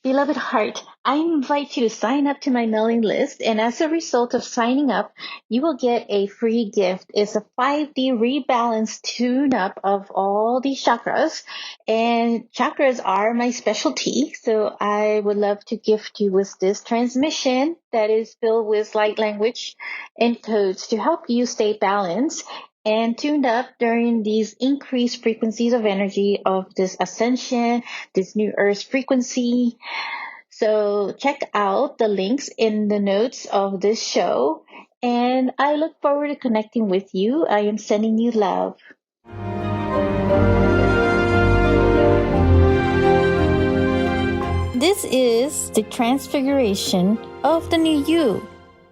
Beloved heart, I invite you to sign up to my mailing list, and as a result of signing up, you will get a free gift. It's a 5D rebalance tune up of all the chakras, and chakras are my specialty. So I would love to gift you with this transmission that is filled with light language and codes to help you stay balanced and tuned up during these increased frequencies of energy of this ascension, this new earth frequency. So check out the links in the notes of this show. And I look forward to connecting with you. I am sending you love. This is the transfiguration of the new you.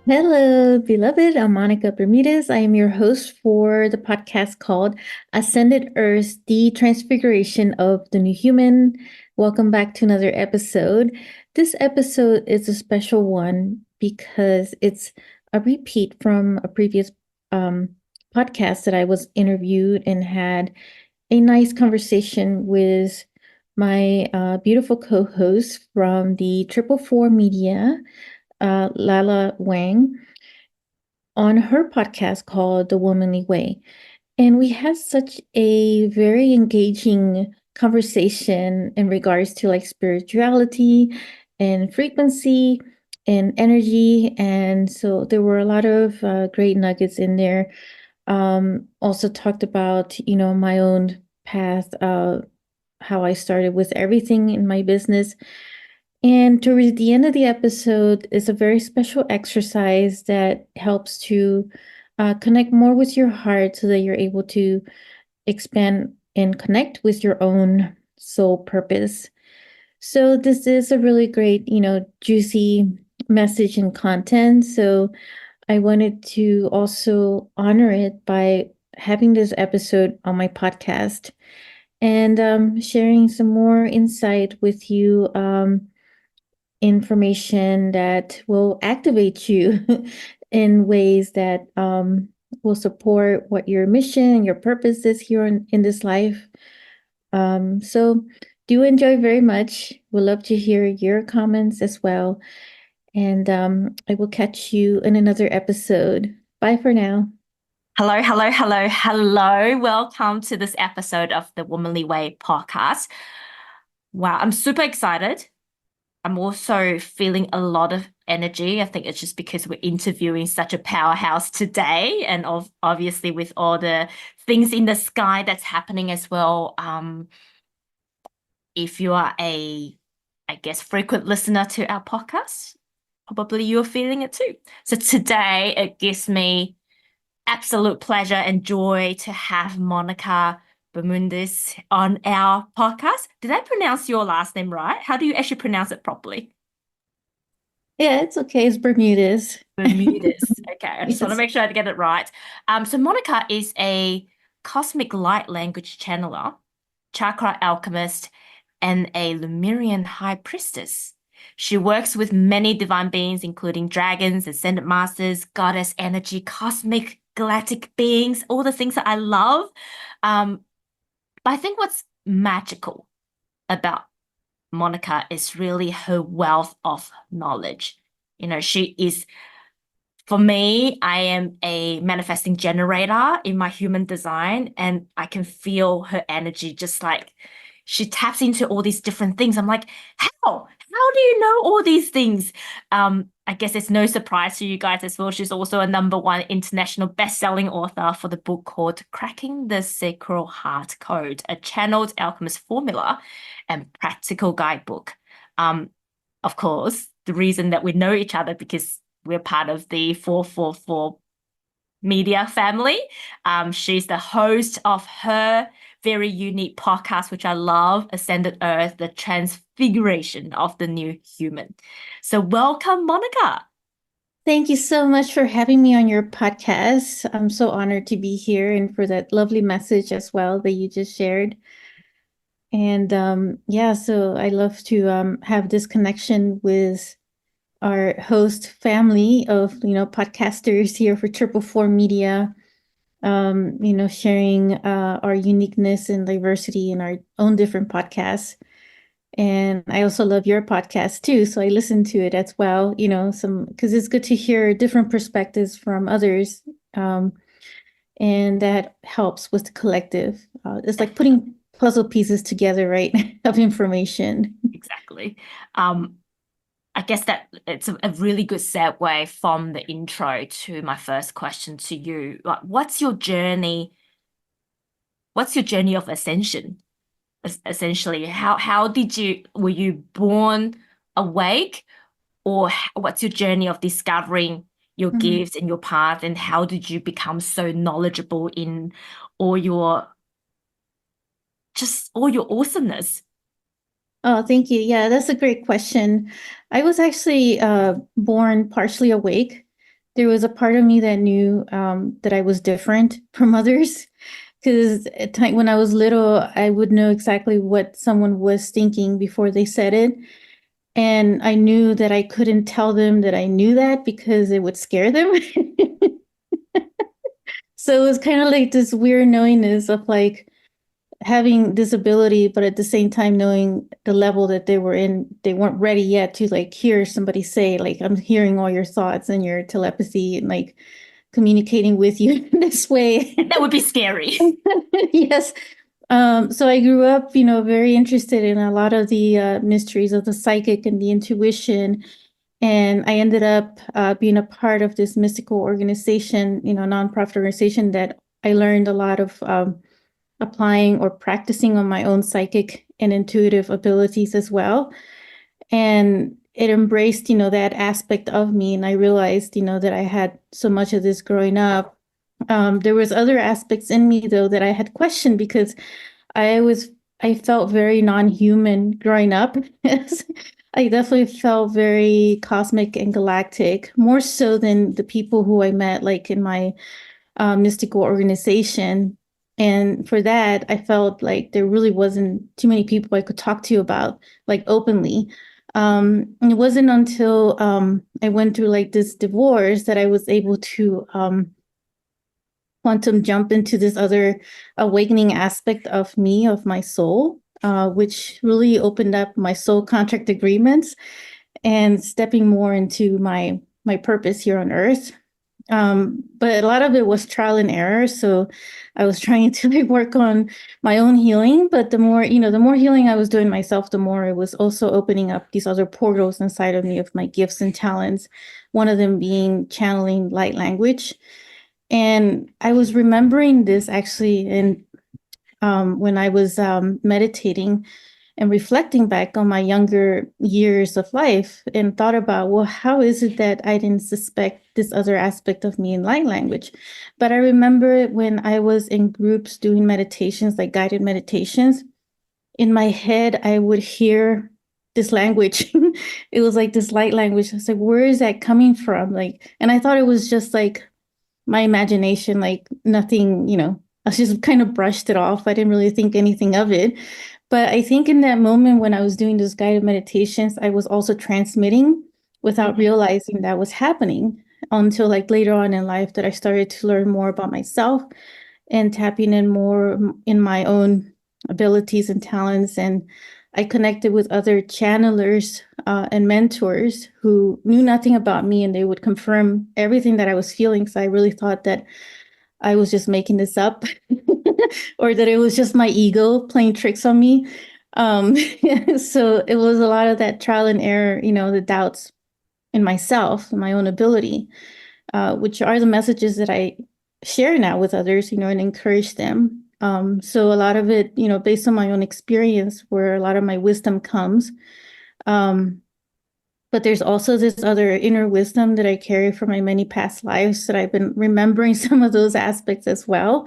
Hello, beloved. I'm Monica Bermudez. I am your host for the podcast called Ascended Earth, the Transfiguration of the New Human. Welcome back to another episode. This episode is a special one because it's a repeat from a previous podcast that I was interviewed and had a nice conversation with my beautiful co-host from the 444 Media, Lala Wang, on her podcast called The Womanly Way. And we had such a very engaging conversation in regards to like spirituality and frequency and energy. And so there were a lot of great nuggets in there. Also talked about, my own path, how I started with everything in my business. And towards the end of the episode is a very special exercise that helps to connect more with your heart so that you're able to expand and connect with your own soul purpose. So this is a really great, juicy message and content. So I wanted to also honor it by having this episode on my podcast and sharing some more insight with you. Information that will activate you in ways that will support what your mission and your purpose is here in this life. So do enjoy very much. We'd love to hear your comments as well. And I will catch you in another episode. Bye for now. Hello, hello, hello, hello. Welcome to this episode of the Womanly Way podcast. Wow, I'm super excited. I'm also feeling a lot of energy. I think it's just because we're interviewing such a powerhouse today, and obviously with all the things in the sky that's happening as well. If you are I guess, frequent listener to our podcast, probably you're feeling it too. So today it gives me absolute pleasure and joy to have Monica Bermudez on our podcast. Did I pronounce your last name right? How do you actually pronounce it properly? Yeah, it's okay. It's Bermudez. Bermudez. Okay, I just want to Yes. make sure I get it right. So Monica is a cosmic light language channeler, chakra alchemist, and a Lemurian high priestess. She works with many divine beings, including dragons, ascended masters, goddess energy, cosmic galactic beings, all the things that I love. But I think what's magical about Monica is really her wealth of knowledge. She is, for me, I am a manifesting generator in my human design, and I can feel her energy just like she taps into all these different things. I'm like, how? How do you know all these things? I guess it's no surprise to you guys as well. She's also a #1 international best-selling author for the book called Cracking the Sacral Heart Code, a channeled alchemist formula and practical guidebook. Of course, the reason that we know each other because we're part of the 444 media family. She's the host of her very unique podcast, which I love, Ascended Earth, the Transfiguration of the New Human. So welcome, Monica. Thank you so much for having me on your podcast. I'm so honored to be here and for that lovely message as well that you just shared. And so I love to have this connection with our host family of, podcasters here for 444 Media, sharing our uniqueness and diversity in our own different podcasts. And I also love your podcast too. So I listen to it as well, because it's good to hear different perspectives from others. Um, and that helps with the collective. It's like Definitely. putting puzzle pieces together, right? Of information. Exactly. Um, I guess that it's a really good segue from the intro to my first question to you. Like, what's your journey? What's your journey of ascension? Essentially, how did were you born awake, or what's your journey of discovering your Mhm. gifts and your path, and how did you become so knowledgeable in all your just all your awesomeness? Oh, thank you. Yeah, that's a great question. I was actually born partially awake. There was a part of me that knew that I was different from others. Because at time when I was little, I would know exactly what someone was thinking before they said it. And I knew that I couldn't tell them that I knew that because it would scare them. So it was kind of like this weird knowingness of like having this ability, but at the same time knowing the level that they were in, they weren't ready yet to like hear somebody say, like, I'm hearing all your thoughts and your telepathy and like communicating with you in this way. That would be scary. Yes. So I grew up, very interested in a lot of the mysteries of the psychic and the intuition. And I ended up being a part of this mystical organization, nonprofit organization that I learned a lot of applying or practicing on my own psychic and intuitive abilities as well. And it embraced, that aspect of me. And I realized, that I had so much of this growing up. There was other aspects in me though that I had questioned because I was I felt very non-human growing up. I definitely felt very cosmic and galactic, more so than the people who I met, like in my mystical organization. And for that, I felt like there really wasn't too many people I could talk to about, like openly. And it wasn't until I went through like this divorce that I was able to quantum jump into this other awakening aspect of me, of my soul, which really opened up my soul contract agreements and stepping more into my purpose here on earth. But a lot of it was trial and error. So I was trying to like work on my own healing. But the more healing I was doing myself, the more it was also opening up these other portals inside of me of my gifts and talents. One of them being channeling light language. And I was remembering this actually in when I was meditating and reflecting back on my younger years of life and thought about, well, how is it that I didn't suspect this other aspect of me in light language? But I remember when I was in groups doing meditations, like guided meditations, in my head, I would hear this language. It was like this light language. I was like, where is that coming from? Like, and I thought it was just like my imagination, like nothing, I just kind of brushed it off. I didn't really think anything of it. But I think in that moment when I was doing those guided meditations, I was also transmitting without Mhm. realizing that was happening until like later on in life that I started to learn more about myself and tapping in more in my own abilities and talents. And I connected with other channelers and mentors who knew nothing about me, and they would confirm everything that I was feeling. So I really thought that I was just making this up or that it was just my ego playing tricks on me. Um, so it was a lot of that trial and error, the doubts in myself, my own ability, which are the messages that I share now with others, and encourage them. So a lot of it, based on my own experience, where a lot of my wisdom comes. Um, but there's also this other inner wisdom that I carry from my many past lives that I've been remembering some of those aspects as well.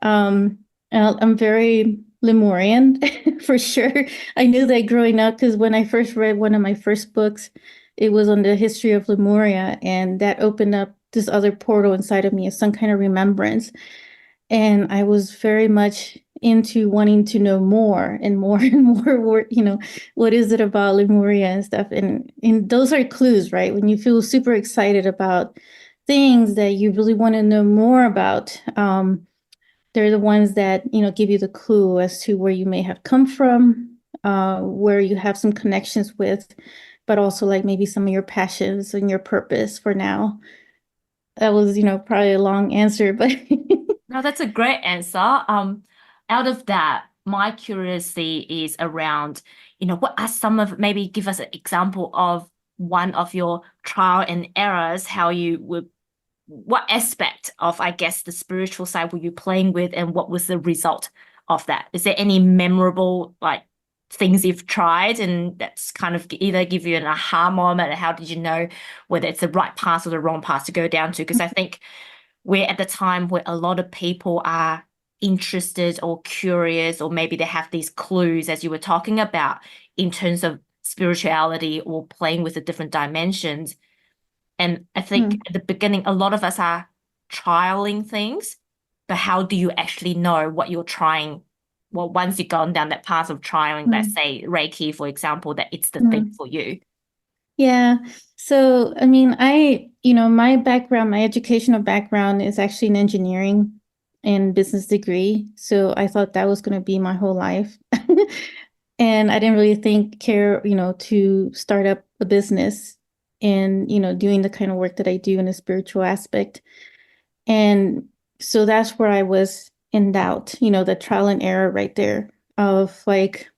Um, I'm very Lemurian for sure. I knew that growing up because when I first read one of my first books, it was on the history of Lemuria, and that opened up this other portal inside of me as some kind of remembrance. And I was very much into wanting to know more and more and more, what is it about Lemuria and stuff. And those are clues, right? When you feel super excited about things that you really want to know more about, they're the ones that, give you the clue as to where you may have come from, where you have some connections with, but also like maybe some of your passions and your purpose for now. That was, probably a long answer, but No, that's a great answer. Out of that, my curiosity is around, what are some of, maybe give us an example of one of your trial and errors, how you would, what aspect of, I guess, the spiritual side were you playing with, and what was the result of that? Is there any memorable, like, things you've tried and that's kind of either give you an aha moment, and how did you know whether it's the right path or the wrong path to go down to? Because I think we're at the time where a lot of people are interested or curious, or maybe they have these clues, as you were talking about, in terms of spirituality or playing with the different dimensions. And I think Hmm. at the beginning, a lot of us are trialing things, but how do you actually know what you're trying? Well, once you've gone down that path of trialing, let's Hmm. say Reiki, for example, that it's the thing Hmm. for you. Yeah. So, I mean, my background, my educational background is actually in engineering and business degree. So I thought that was going to be my whole life. And I didn't really care, to start up a business and, doing the kind of work that I do in a spiritual aspect. And so that's where I was in doubt, the trial and error right there of like,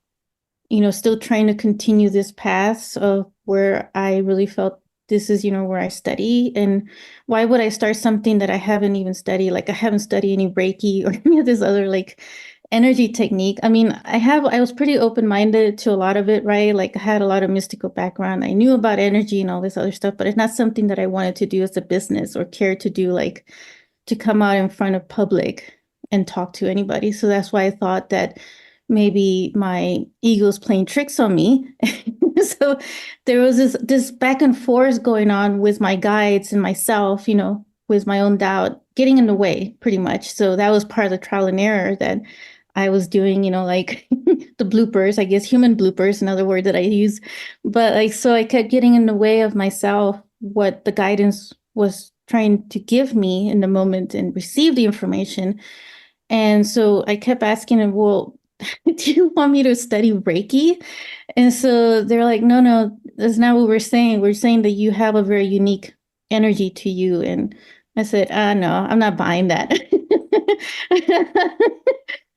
still trying to continue this path of where I really felt this is, where I study. And why would I start something that I haven't even studied? Like I haven't studied any Reiki or any of this other like energy technique. I mean, I was pretty open-minded to a lot of it, right? Like I had a lot of mystical background. I knew about energy and all this other stuff, but it's not something that I wanted to do as a business or care to do, like to come out in front of public and talk to anybody. So that's why I thought that maybe my ego's playing tricks on me. So there was this back and forth going on with my guides and myself, with my own doubt getting in the way pretty much. So that was part of the trial and error that I was doing, like the bloopers, I guess human bloopers, another word that I use. But like, so I kept getting in the way of myself, what the guidance was trying to give me in the moment and receive the information. And so I kept asking him, well, do you want me to study Reiki? And so they're like, no, no, that's not what we're saying. We're saying that you have a very unique energy to you. And I said, no, I'm not buying that.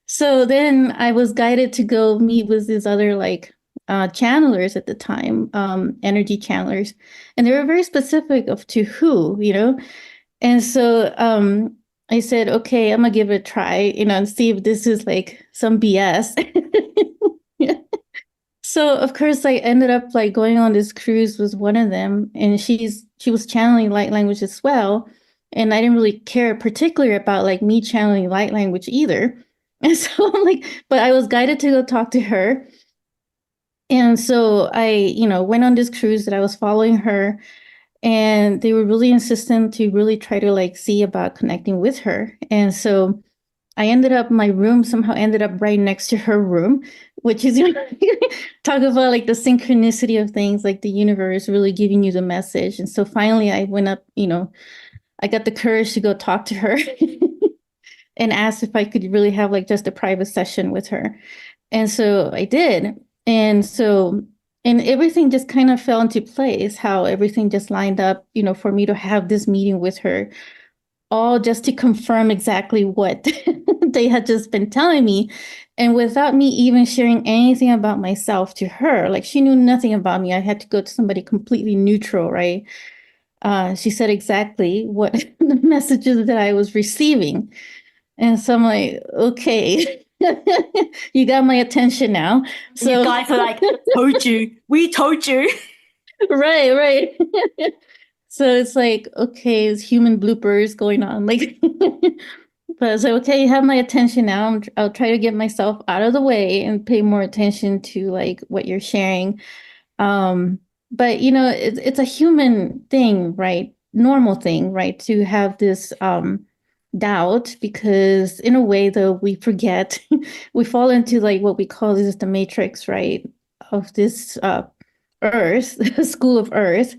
So then I was guided to go meet with these other like channelers at the time, energy channelers. And they were very specific of to who, And so I said, okay, I'm gonna give it a try, and see if this is like some BS. So of course I ended up like going on this cruise with one of them, and she was channeling light language as well. And I didn't really care particularly about like me channeling light language either. And so I'm like, but I was guided to go talk to her. And so I, went on this cruise that I was following her, and they were really insistent to really try to like see about connecting with her. And so I ended up my room somehow ended up right next to her room, which is talk about like the synchronicity of things, like the universe really giving you the message. And so finally I went up, I got the courage to go talk to her and asked if I could really have like just a private session with her. And so I did. And so and everything just kind of fell into place, how everything just lined up, for me to have this meeting with her, all just to confirm exactly what they had just been telling me. And without me even sharing anything about myself to her, like she knew nothing about me. I had to go to somebody completely neutral, right? She said exactly what the messages that I was receiving. And so I'm like, okay, you got my attention now. And you So, guys are like, told you, we told you. right, right. So it's like, okay, it's human bloopers going on. Like, but it's like, okay, you have my attention now. I'll try to get myself out of the way and pay more attention to like what you're sharing. Um, but it's a human thing, right? Normal thing, right? To have this doubt, because in a way, though, we forget, we fall into like what we call this the matrix, right? Of this Earth, the school of Earth,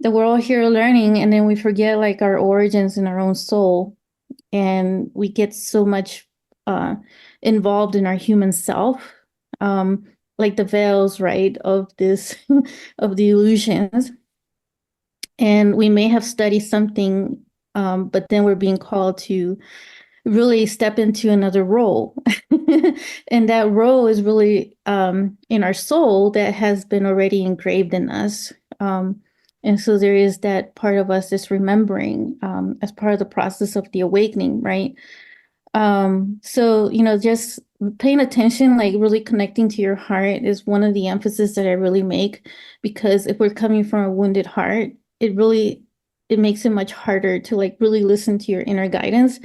that we're all here learning, and then we forget like our origins and our own soul, and we get so much uh, involved in our human self. Um, like the veils, right, of this of the illusions. And we may have studied something, but then we're being called to really step into another role. And that role is really in our soul that has been already engraved in us. And so there is that part of us that's remembering as part of the process of the awakening, right? So, just paying attention, like really connecting to your heart is one of the emphasis that I really make, because if we're coming from a wounded heart, it makes it much harder to like really listen to your inner guidance,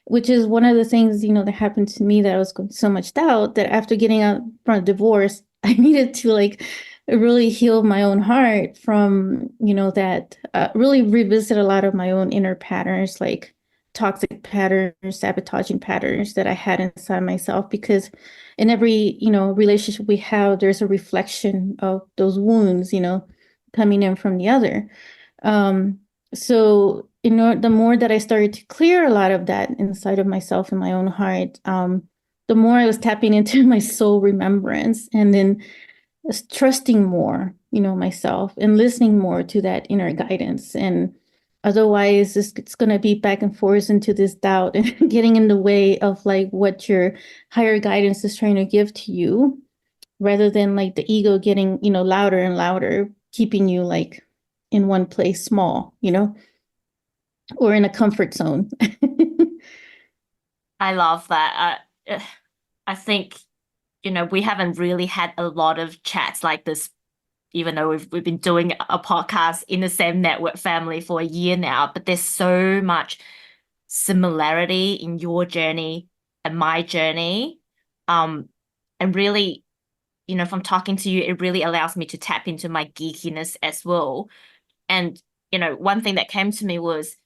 which is one of the things, that happened to me, that I was going so much doubt that after getting out from a divorce, I needed to like really heal my own heart from, that really revisit a lot of my own inner patterns, like toxic patterns, sabotaging patterns that I had inside myself. Because in every, relationship we have, there's a reflection of those wounds, coming in from the other. Um, so, the more that I started to clear a lot of that inside of myself and my own heart, the more I was tapping into my soul remembrance, and then trusting more, myself, and listening more to that inner guidance. And otherwise, it's going to be back and forth into this doubt and getting in the way of like what your higher guidance is trying to give to you, rather than like the ego getting, louder and louder, keeping you like in one place small, or in a comfort zone. I love that. I think, we haven't really had a lot of chats like this, even though we've been doing a podcast in the same network family for a year now, but there's so much similarity in your journey and my journey. Um, and really, from talking to you, it really allows me to tap into my geekiness as well. And, one thing that came to me was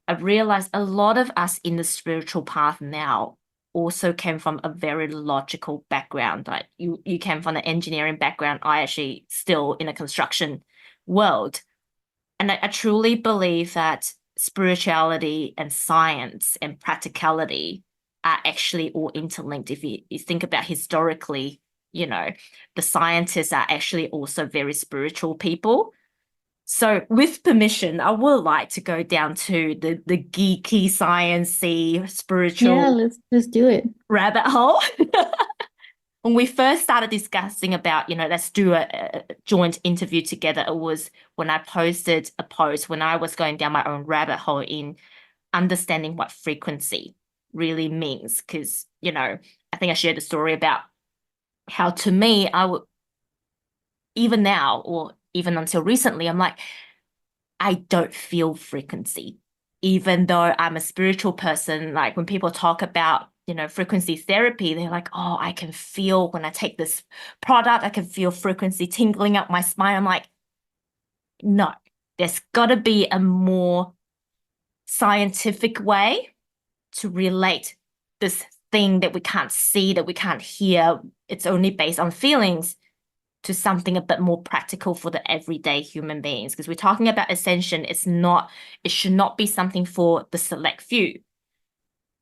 I've realized a lot of us in the spiritual path now also came from a very logical background. Like you came from an engineering background. I actually still in a construction world. And I truly believe that spirituality and science and practicality are actually all interlinked. If you think about historically, the scientists are actually also very spiritual people. So, with permission, I would like to go down to the geeky, sciencey, Yeah, spiritual let's do it. rabbit hole. When we first started discussing about, let's do a joint interview together, it was when I posted a post when I was going down my own rabbit hole in understanding what frequency really means. Because, I think I shared a story about how to me, I would, even now, or even until recently, I'm like, I don't feel frequency, even though I'm a spiritual person. Like when people talk about, frequency therapy, they're like, oh, I can feel when I take this product, I can feel frequency tingling up my spine. I'm like, no, there's got to be a more scientific way to relate this thing that we can't see, that we can't hear. It's only based on feelings to something a bit more practical for the everyday human beings. Because we're talking about ascension, it should not be something for the select few,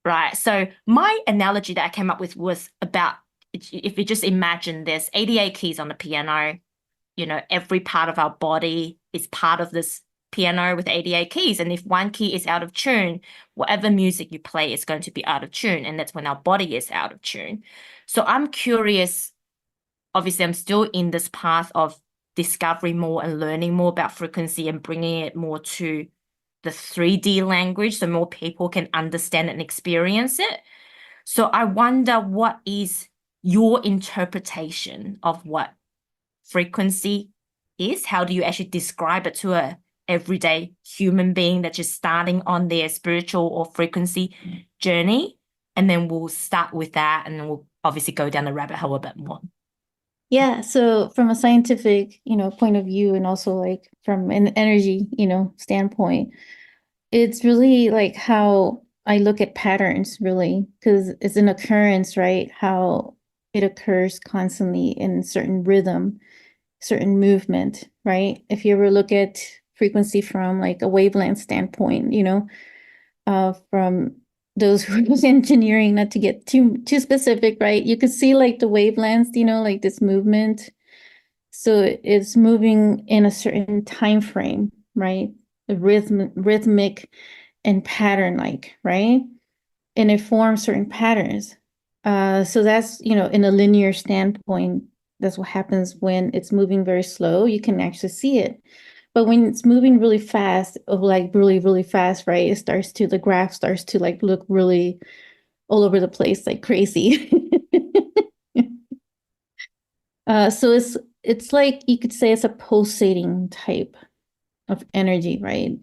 right? So my analogy that I came up with was about if you just imagine there's 88 keys on the piano, every part of our body is part of this piano with 88 keys. And if one key is out of tune, whatever music you play is going to be out of tune. And that's when our body is out of tune. So I'm curious. Obviously, I'm still in this path of discovering more and learning more about frequency and bringing it more to the 3D language so more people can understand and experience it. So I wonder, what is your interpretation of what frequency is? How do you actually describe it to a everyday human being that's just starting on their spiritual or frequency journey? And then we'll start with that, and then we'll obviously go down the rabbit hole a bit more. Yeah, so from a scientific, point of view, and also like from an energy, standpoint, it's really like how I look at patterns, really, because it's an occurrence, right? How it occurs constantly in certain rhythm, certain movement, right? If you ever look at frequency from like a wavelength standpoint, from those reverse engineering, not to get too specific, right? You could see like the wavelengths, like this movement. So it's moving in a certain time frame, right? A rhythmic and pattern like, right? And it forms certain patterns. So that's, in a linear standpoint, that's what happens when it's moving very slow. You can actually see it. But when it's moving really fast, like really, really fast, right? The graph starts to like look really all over the place, like crazy. So it's like you could say it's a pulsating type of energy, right?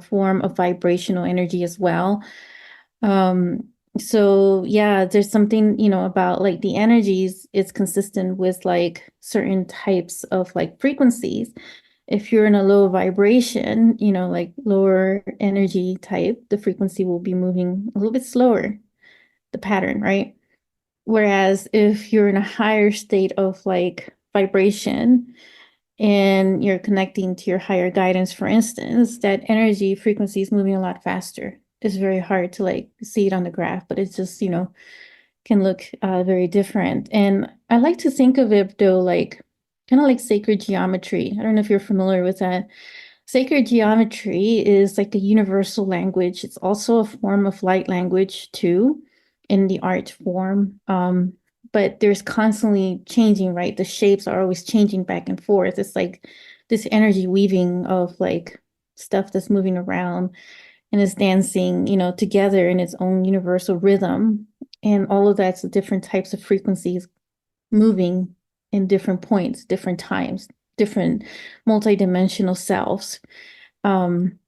Form of vibrational energy as well. Um, so yeah, there's something, about like the energies is consistent with like certain types of like frequencies. If you're in a low vibration, like lower energy type, the frequency will be moving a little bit slower, the pattern, right? Whereas if you're in a higher state of like vibration and you're connecting to your higher guidance, for instance, that energy frequency is moving a lot faster. It's very hard to like see it on the graph, but it's just, can look very different. And I like to think of it though, like kind of like sacred geometry. I don't know if you're familiar with that. Sacred geometry is like a universal language. It's also a form of light language too, in the art form. But there's constantly changing, right? The shapes are always changing back and forth. It's like this energy weaving of like stuff that's moving around and is dancing, together in its own universal rhythm. And all of that's different types of frequencies moving in different points, different times, different multidimensional selves. Um,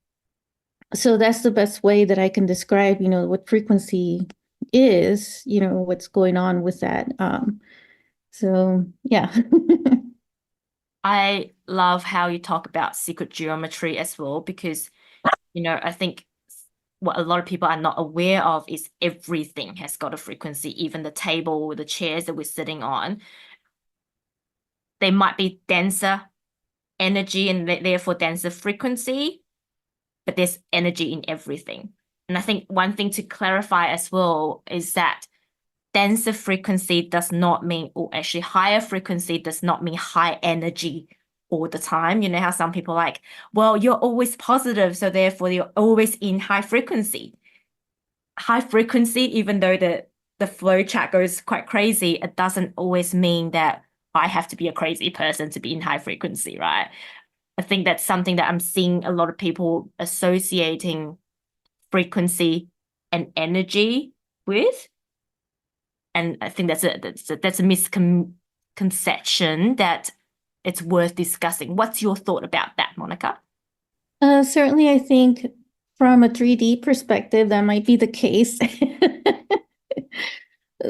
so that's the best way that I can describe, what frequency is, what's going on with that. So yeah. I love how you talk about secret geometry as well, because, I think what a lot of people are not aware of is everything has got a frequency, even the table, the chairs that we're sitting on. They might be denser energy and therefore denser frequency, but there's energy in everything. And I think one thing to clarify as well is that denser frequency does not mean, or actually higher frequency does not mean high energy all the time. You know how some people are like, well, you're always positive, so therefore you're always in high frequency. High frequency, even though the flow chart goes quite crazy, it doesn't always mean that I have to be a crazy person to be in high frequency, right? I think that's something that I'm seeing a lot of people associating frequency and energy with. And I think that's a misconception that it's worth discussing. What's your thought about that, Monica? Certainly, I think from a 3D perspective, that might be the case.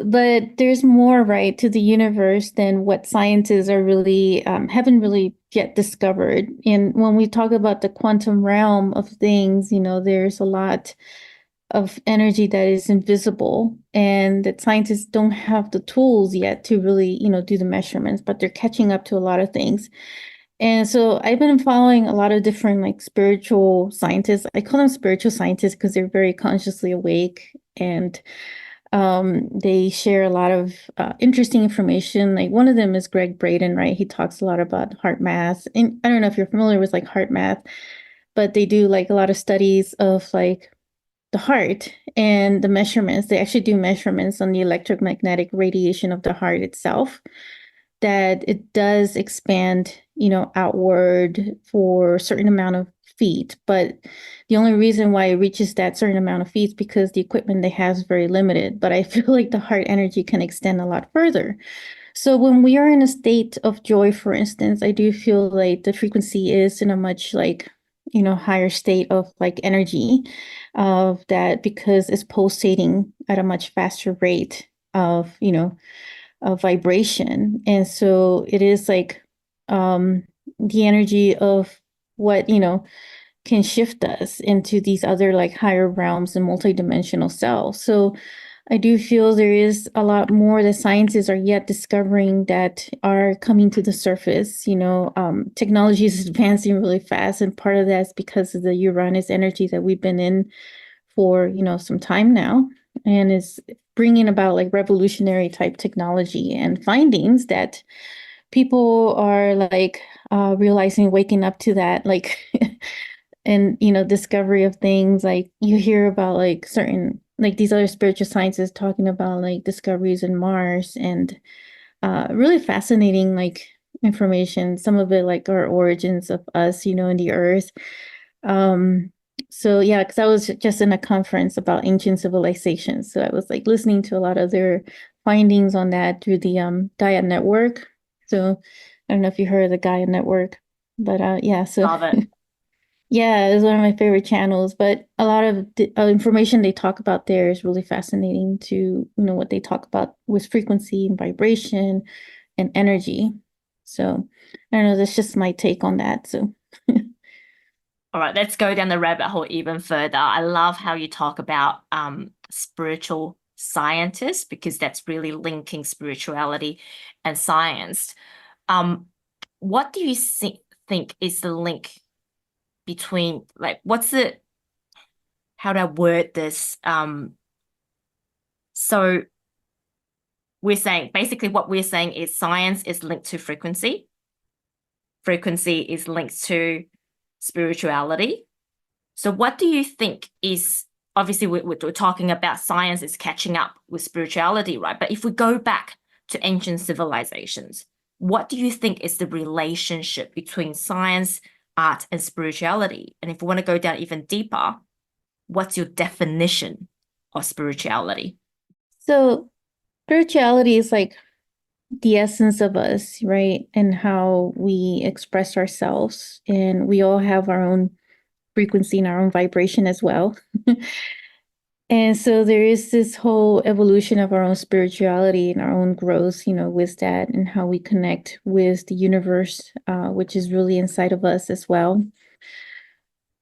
But there's more, right, to the universe than what scientists are really haven't really yet discovered. And when we talk about the quantum realm of things, there's a lot of energy that is invisible, and that scientists don't have the tools yet to really, do the measurements, but they're catching up to a lot of things. And so I've been following a lot of different like spiritual scientists. I call them spiritual scientists because they're very consciously awake, and they share a lot of interesting information. Like one of them is Greg Braden, right? He talks a lot about heart math. And I don't know if you're familiar with like heart math, but they do like a lot of studies of like the heart and the measurements. They actually do measurements on the electromagnetic radiation of the heart itself, that it does expand, outward for a certain amount of feet. But the only reason why it reaches that certain amount of feet is because the equipment they have is very limited. But I feel like the heart energy can extend a lot further. So when we are in a state of joy, for instance, I do feel like the frequency is in a much like, higher state of like energy of that, because it's pulsating at a much faster rate of, of vibration. And so it is like the energy of what, can shift us into these other like higher realms and multidimensional selves. So I do feel there is a lot more that scientists are yet discovering that are coming to the surface. Technology is advancing really fast, and part of that is because of the Uranus energy that we've been in for, some time now, and is bringing about like revolutionary type technology and findings that people are like realizing, waking up to that, like, and, discovery of things. Like you hear about like certain, like these other spiritual sciences talking about like discoveries in Mars, and really fascinating, like information. Some of it like our origins of us, in the earth. Um, so yeah, because I was just in a conference about ancient civilizations. So I was like listening to a lot of their findings on that through the Gaia Network. So I don't know if you heard of the Gaia Network, but yeah, so Love it. yeah, it's one of my favorite channels. But a lot of the information they talk about there is really fascinating to, what they talk about with frequency and vibration and energy. So I don't know, that's just my take on that. So All right, let's go down the rabbit hole even further. I love how you talk about spiritual scientists because that's really linking spirituality and science. Um, what do you think is the link between, like, how do I word this? So we're saying basically what we're saying is science is linked to frequency. Frequency is linked to spirituality. So what do you think is, obviously we're talking about science is catching up with spirituality, right? But if we go back to ancient civilizations, what do you think is the relationship between science, art, and spirituality? And if we want to go down even deeper, what's your definition of spirituality? so spirituality is like the essence of us, right? And how we express ourselves. And we all have our own frequency and our own vibration as well. And so there is this whole evolution of our own spirituality and our own growth, with that, and how we connect with the universe, which is really inside of us as well.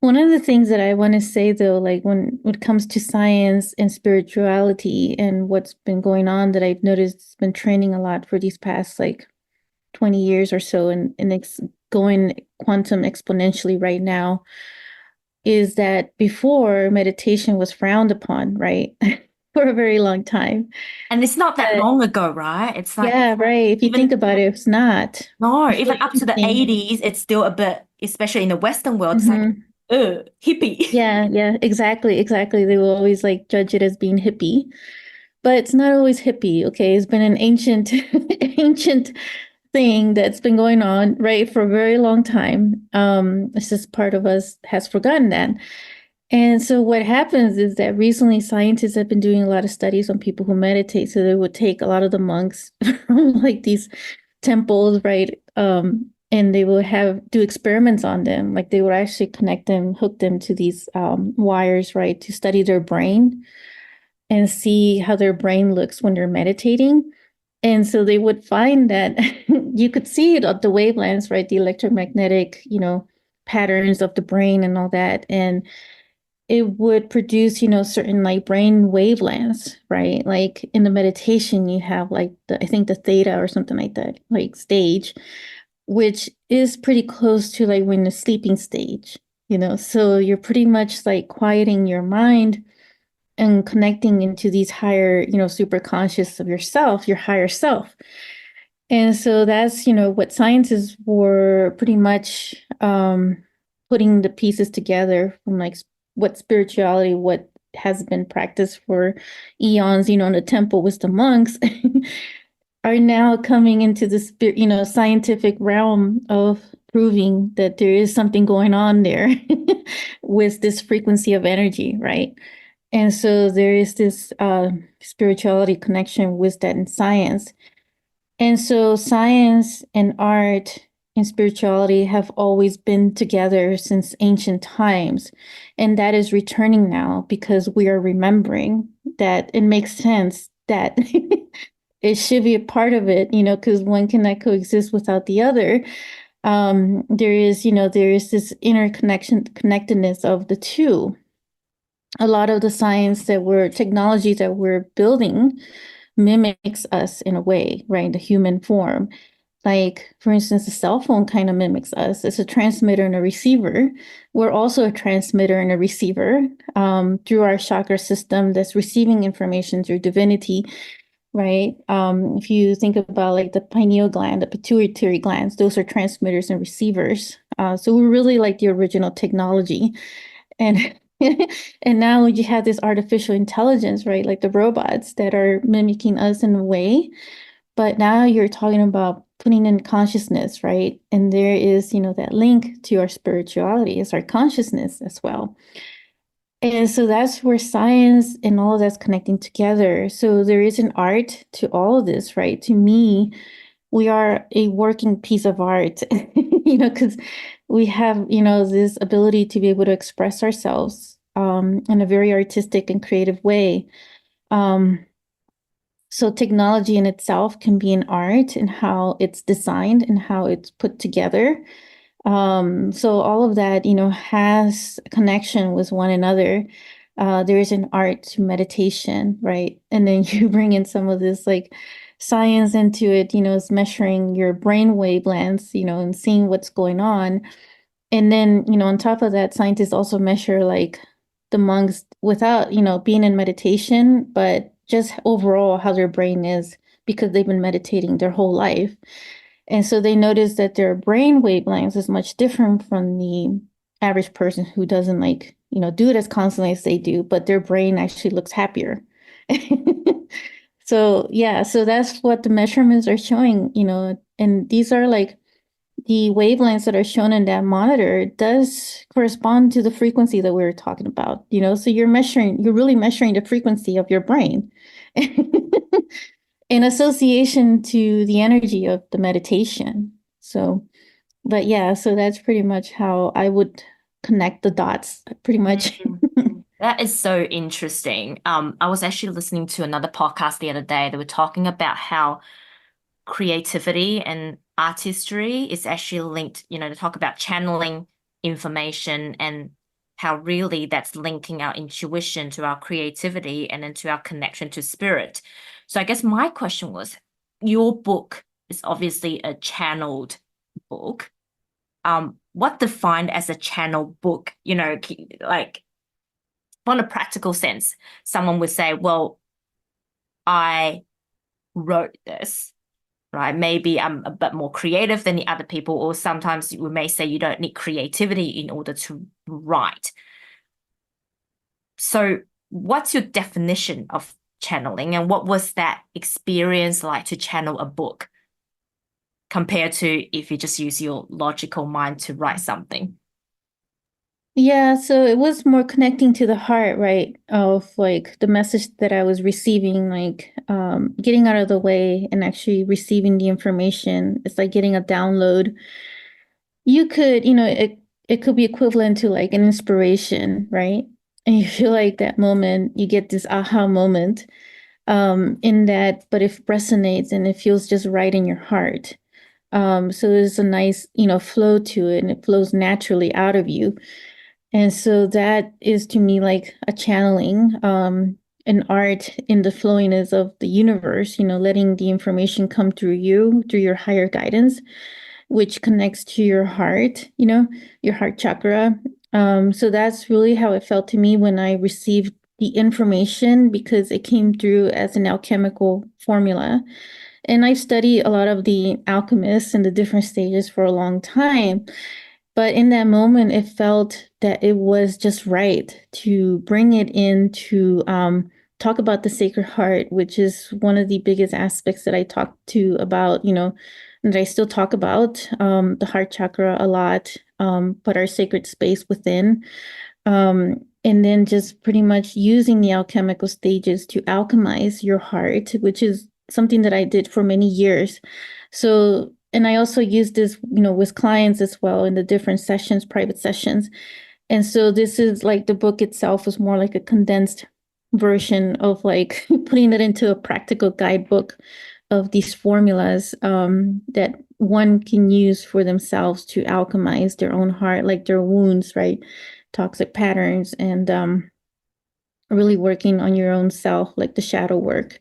One of the things that I want to say, though, like when it comes to science and spirituality and what's been going on, that I've noticed it's been trending a lot for these past like 20 years or so, and it's going quantum exponentially right now, is that before meditation was frowned upon, right? For a very long time. And it's not that But long ago, right? It's like yeah, right. If you think even about it, it's not. no, It's so even up to the interesting. 80s, it's still a bit, especially in the Western world, it's like, Hmm. hippie. Yeah, yeah, exactly, exactly. They will always like judge it as being hippie, but it's not always hippie. Okay, it's been an ancient, ancient thing that's been going on, right, for a very long time. It's just part of us has forgotten that. And so what happens is that recently scientists have been doing a lot of studies on people who meditate. So they would take a lot of the monks from like these temples, right? And they would have do experiments on them. Like they would actually connect them, hook them to these wires, right, to study their brain and see how their brain looks when they're meditating. And so they would find that you could see it at the wavelengths, right? The electromagnetic, patterns of the brain and all that. And it would produce, certain like brain wavelengths, right? Like in the meditation, you have like I think the theta or something like that, like stage, which is pretty close to like when the sleeping stage, So you're pretty much like quieting your mind and connecting into these higher, super conscious of yourself, your higher self. And so that's, what scientists were pretty much putting the pieces together from like what spirituality, what has been practiced for eons, in the temple with the monks, are now coming into the scientific realm of proving that there is something going on there with this frequency of energy, right? And so there is this spirituality connection with that in science. And so science and art and spirituality have always been together since ancient times. And that is returning now because we are remembering that it makes sense that it should be a part of it, because one cannot coexist without the other. There is this interconnection, connectedness of the two. A lot of the science technology that we're building mimics us in a way, right? The human form. like, for instance, the cell phone kind of mimics us. It's a transmitter and a receiver. We're also a transmitter and a receiver through our chakra system that's receiving information through divinity, right? If you think about like the pineal gland, the pituitary glands, those are transmitters and receivers. So we're really like the original technology. And and now you have this artificial intelligence, right? Like the robots that are mimicking us in a way. But now you're talking about putting in consciousness, right? And there is, that link to our spirituality is our consciousness as well. And so that's where science and all of that's connecting together. So there is an art to all of this, right? To me, we are a working piece of art, because we have, this ability to be able to express ourselves in a very artistic and creative way. So technology in itself can be an art in how it's designed and how it's put together. So all of that, has a connection with one another. There is an art to meditation, right? And then you bring in some of this like science into it, it's measuring your brain wavelengths, and seeing what's going on. And then, on top of that, scientists also measure like the monks without, being in meditation, but just overall how their brain is because they've been meditating their whole life. And so they notice that their brain wavelengths is much different from the average person who doesn't like, do it as constantly as they do, but their brain actually looks happier. So yeah, so that's what the measurements are showing, and these are like the wavelengths that are shown in that monitor does correspond to the frequency that we were talking about, so you're really measuring the frequency of your brain in association to the energy of the meditation. So, but yeah, so that's pretty much how I would connect the dots, pretty much. That is so interesting. I was actually listening to another podcast the other day. They were talking about how creativity and artistry is actually linked, to talk about channeling information and how really that's linking our intuition to our creativity and then to our connection to spirit. So I guess my question was, your book is obviously a channeled book. What defined as a channel book? Like on a practical sense, someone would say, well, I wrote this, right? Maybe I'm a bit more creative than the other people, or sometimes we may say you don't need creativity in order to write. So, what's your definition of channeling, and what was that experience like to channel a book compared to if you just use your logical mind to write something? Yeah, so it was more connecting to the heart, right? Of like the message that I was receiving, like getting out of the way and actually receiving the information. It's like getting a download. You could, it could be equivalent to like an inspiration, right? And you feel like that moment, you get this aha moment in that, but it resonates and it feels just right in your heart. So there's a nice, flow to it and it flows naturally out of you. And so that is to me like a channeling, an art in the flowiness of the universe, letting the information come through you, through your higher guidance, which connects to your heart, your heart chakra. So that's really how it felt to me when I received the information because it came through as an alchemical formula. And I studied a lot of the alchemists and the different stages for a long time. But in that moment, it felt that it was just right to bring it in to talk about the Sacred Heart, which is one of the biggest aspects that I talk to about, that I still talk about the heart chakra a lot, but our sacred space within. And then just pretty much using the alchemical stages to alchemize your heart, which is something that I did for many years. So, and I also use this, with clients as well in the different sessions, private sessions. And so this is like the book itself is more like a condensed version of like putting it into a practical guidebook of these formulas that one can use for themselves to alchemize their own heart, like their wounds, right? Toxic patterns, and really working on your own self, like the shadow work,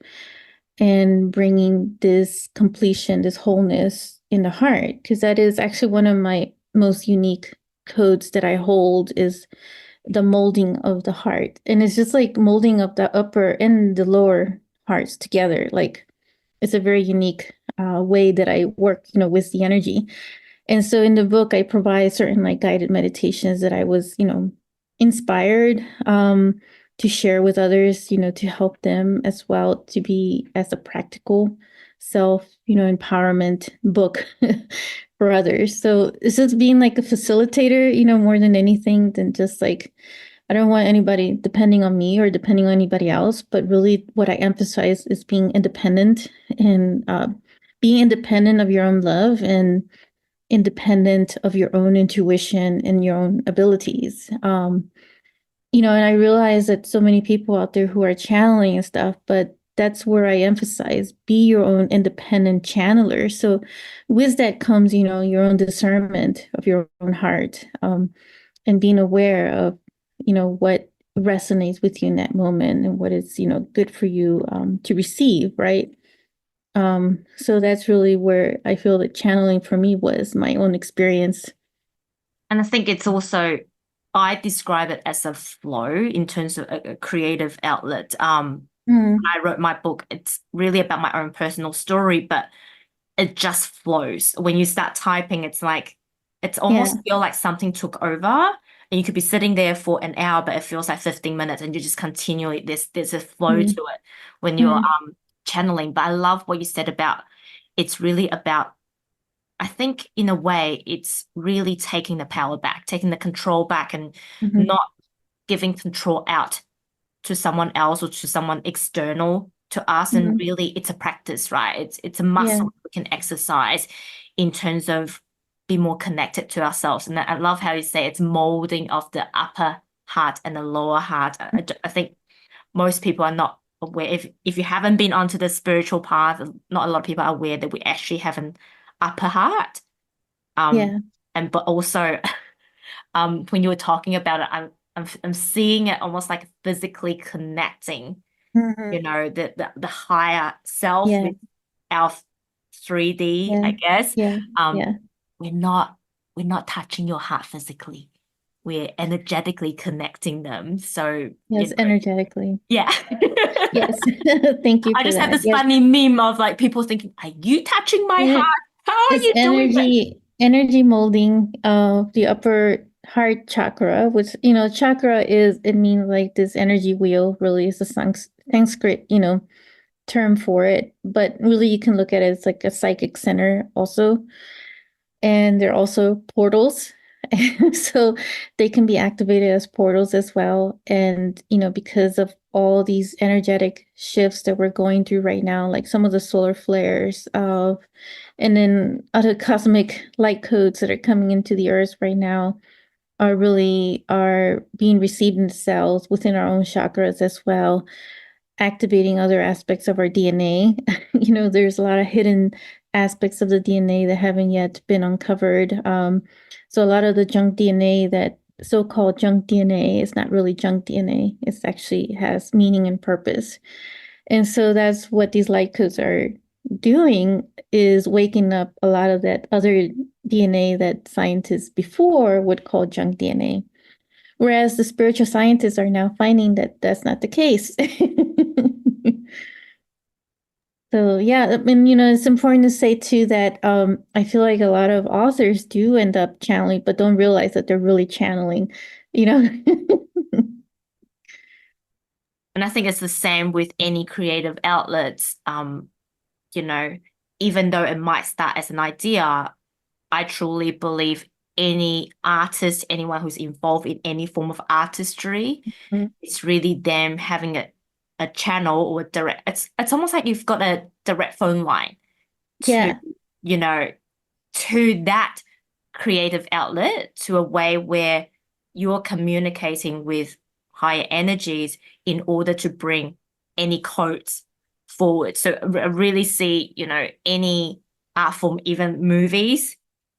and bringing this completion, this wholeness in the heart, because that is actually one of my most unique codes that I hold is the molding of the heart. And it's just like molding of the upper and the lower hearts together. Like it's a very unique way that I work, with the energy. And so in the book, I provide certain like guided meditations that I was, inspired to share with others, to help them as well to be as a practical self, empowerment book for others. So it's just being like a facilitator, more than anything than just like, I don't want anybody depending on me or depending on anybody else, but really what I emphasize is being independent and being independent of your own love and independent of your own intuition and your own abilities. And I realize that so many people out there who are channeling and stuff, but that's where I emphasize be your own independent channeler. So with that comes, your own discernment of your own heart, and being aware of, what resonates with you in that moment and what is, good for you to receive, right? So that's really where I feel that channeling for me was my own experience. And I think it's also, I describe it as a flow in terms of a creative outlet. Mm, I wrote my book, it's really about my own personal story, but it just flows. When you start typing, it's like, it's yeah. almost feel like something took over and you could be sitting there for an hour, but it feels like 15 minutes and you just continually, there's a flow to Mm, it when you're mm, channeling. But I love what you said about, it's really about, I think in a way, it's really taking the power back, taking the control back and mhm, not giving control out to someone else or to someone external to us. And mhm. really, it's a practice, right? It's a Yeah. muscle we can exercise in terms of be more connected to ourselves. And I love how you say it's molding of the upper heart and the lower heart. I think most people are not aware. If you haven't been onto the spiritual path, not a lot of people are aware that we actually have an upper heart. Um, Yeah. and but also when you were talking about it, I'm seeing it almost like physically connecting, Mhm. the higher self Yeah. with our 3D, Yeah. I guess. Yeah. Um, Yeah. we're not we're not touching your heart physically. We're energetically connecting them. So, Yes, energetically. yeah. Yes. Thank you I for just have that. this Yes. funny meme of like people thinking, are you touching my Yeah. heart? How are It's you doing that? energy molding of the upper heart chakra, which, chakra is, it means like this energy wheel, really is a Sanskrit, term for it. But really you can look at it as like a psychic center also. And they're also portals. So they can be activated as portals as well. And, because of all these energetic shifts that we're going through right now, like some of the solar flares of, and then other cosmic light codes that are coming into the earth right now are being received in the cells within our own chakras as well, activating other aspects of our DNA. There's a lot of hidden aspects of the DNA that haven't yet been uncovered. So a lot of the junk DNA, that so-called junk DNA, is not really junk DNA. It's actually has meaning and purpose. And so that's what these light codes are doing, is waking up a lot of that other DNA that scientists before would call junk DNA. Whereas the spiritual scientists are now finding that that's not the case. So yeah, I mean, it's important to say too that I feel like a lot of authors do end up channeling, but don't realize that they're really channeling, you know. And I think it's the same with any creative outlets. You know, even though it might start as an idea, I truly believe any artist, anyone who's involved in any form of artistry, Mhm. it's really them having a channel or a direct, it's almost like you've got a direct phone line to, Yeah, you know, to that creative outlet, to a way where you're communicating with higher energies in order to bring any codes forward. So I really see, any art form, even movies,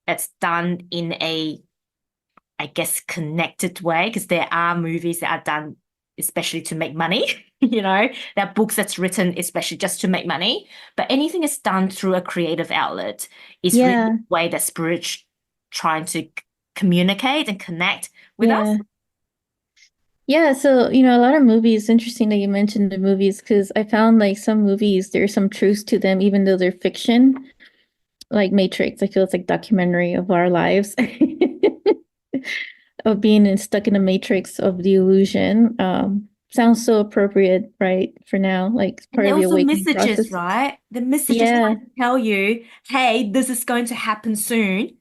that's done in a, I guess, connected way, because there are movies that are done especially to make money. There are books that's written especially just to make money. But anything that's done through a creative outlet is really Yeah. the way that spirit trying to communicate and connect with us. Yeah. Yeah, so a lot of movies, interesting that you mentioned the movies because I found like some movies, there's some truth to them, even though they're fiction, like Matrix. I feel it's like documentary of our lives of being stuck in the matrix of the illusion. Sounds so appropriate, right, for now, like And part there of are the also awakening messages, process. right? The messages Yeah. trying to tell you, hey, this is going to happen soon.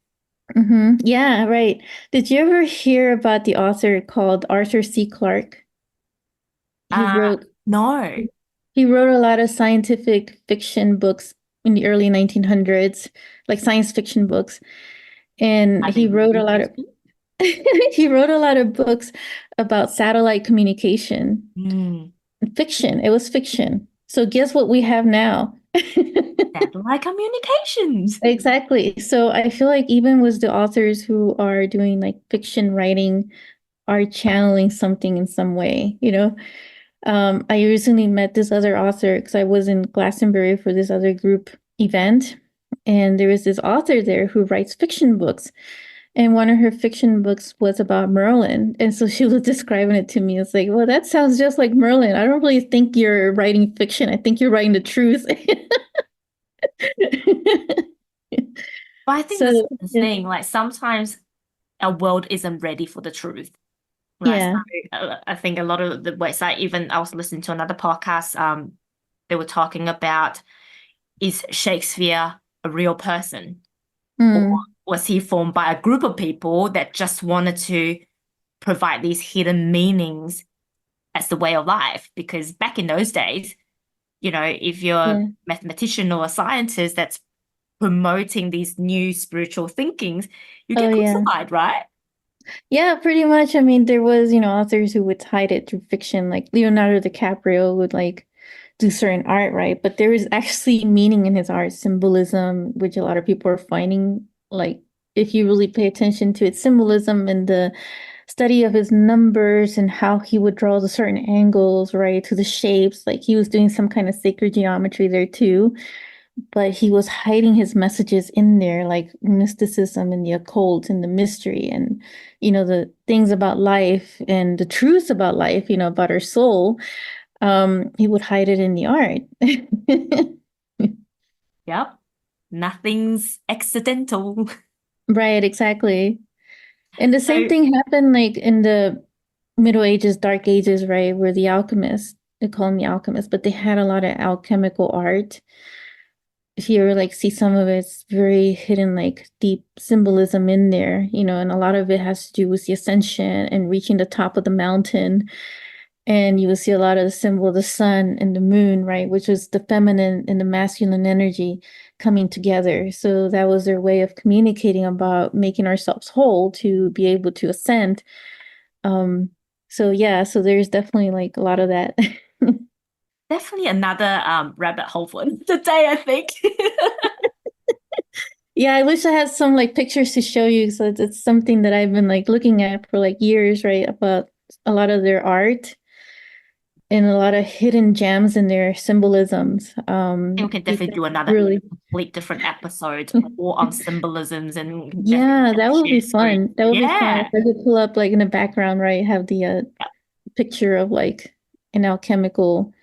Yeah, right. Did you ever hear about the author called Arthur C. Clarke? He Uh, wrote no, He wrote a lot of scientific fiction books in the early 1900s, like science fiction books. And I'd be he wrote really a lot of interested. he wrote a lot of books about satellite communication. Mm, Fiction. It was fiction. So guess what we have now? satellite communications. Exactly. So I feel like even with the authors who are doing like fiction writing are channeling something in some way. I recently met this other author because I was in Glastonbury for this other group event, and there was this author there who writes fiction books. And one of her fiction books was about Merlin. And so she was describing it to me. It's like, well, that sounds just like Merlin. I don't really think you're writing fiction. I think you're writing the truth. But I think this is So, the yeah. thing. Like sometimes our world isn't ready for the truth. Right. Yeah. So I think a lot of the website, even I was listening to another podcast, they were talking about, is Shakespeare a real person? Or Mm, was he formed by a group of people that just wanted to provide these hidden meanings as the way of life? Because back in those days, if you're a yeah. mathematician or a scientist that's promoting these new spiritual thinkings, you Oh, get yeah. crucified, right? Yeah, pretty much. I mean, there was, authors who would hide it through fiction, like Leonardo DiCaprio would like do certain art, right? But there is actually meaning in his art, symbolism, which a lot of people are finding, like, if you really pay attention to its symbolism and the study of his numbers and how he would draw the certain angles, right, to the shapes, like he was doing some kind of sacred geometry there too, but he was hiding his messages in there, like mysticism and the occult and the mystery and, the things about life and the truth about life, about our soul. He would hide it in the art. Yep. Nothing's accidental. Right, exactly. And the same So thing happened like in the Middle Ages, Dark Ages, right, where the alchemists, they call them the alchemists, but they had a lot of alchemical art. If you ever like see some of it's very hidden, like deep symbolism in there, and a lot of it has to do with the ascension and reaching the top of the mountain. And you will see a lot of the symbol of the sun and the moon, right, which is the feminine and the masculine energy coming together. So that was their way of communicating about making ourselves whole to be able to ascend. Um, so yeah, so there's definitely like a lot of that. definitely another rabbit hole for today, I think. Yeah, I wish I had some like pictures to show you. So it's something that I've been like looking at for like years, right? About a lot of their art and a lot of hidden gems in their symbolisms. We can definitely Because do another really, complete different episode all on symbolisms and we can definitely yeah, that would share be spirit. fun. That would be fun if Yeah. I could pull up like in the background, right? Have the picture of like an alchemical,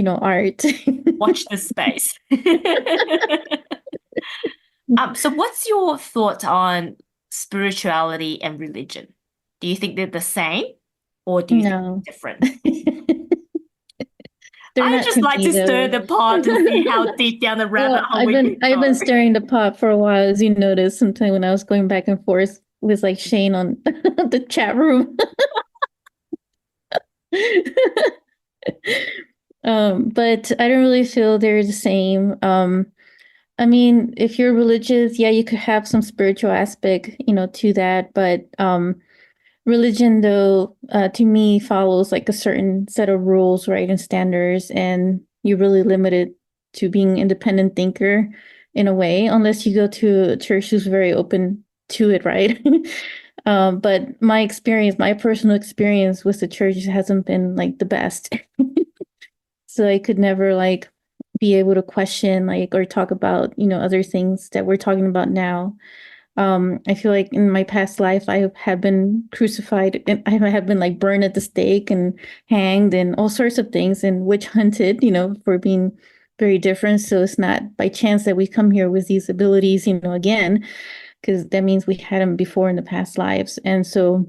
art. Watch this space. So what's your thought on spirituality and religion? Do you think they're the same or do you think No. they're different? They're I not just to like me to stir though. the pot and see how deep down the rabbit Well, hole I've we been can I've go. been stirring the pot for a while, as you noticed. Sometime when I was going back and forth with like Shane on the chat room. But I don't really feel they're the same. I mean, if you're religious, yeah, you could have some spiritual aspect, to that. But religion, though, to me, follows like a certain set of rules, right, and standards, and you're really limited to being independent thinker in a way, unless you go to a church who's very open to it, right? But my personal experience with the church hasn't been like the best. So I could never like be able to question like or talk about, other things that we're talking about now. I feel like in my past life I have been crucified and I have been like burned at the stake and hanged and all sorts of things and witch hunted, for being very different. So it's not by chance that we come here with these abilities, again, because that means we had them before in the past lives. And so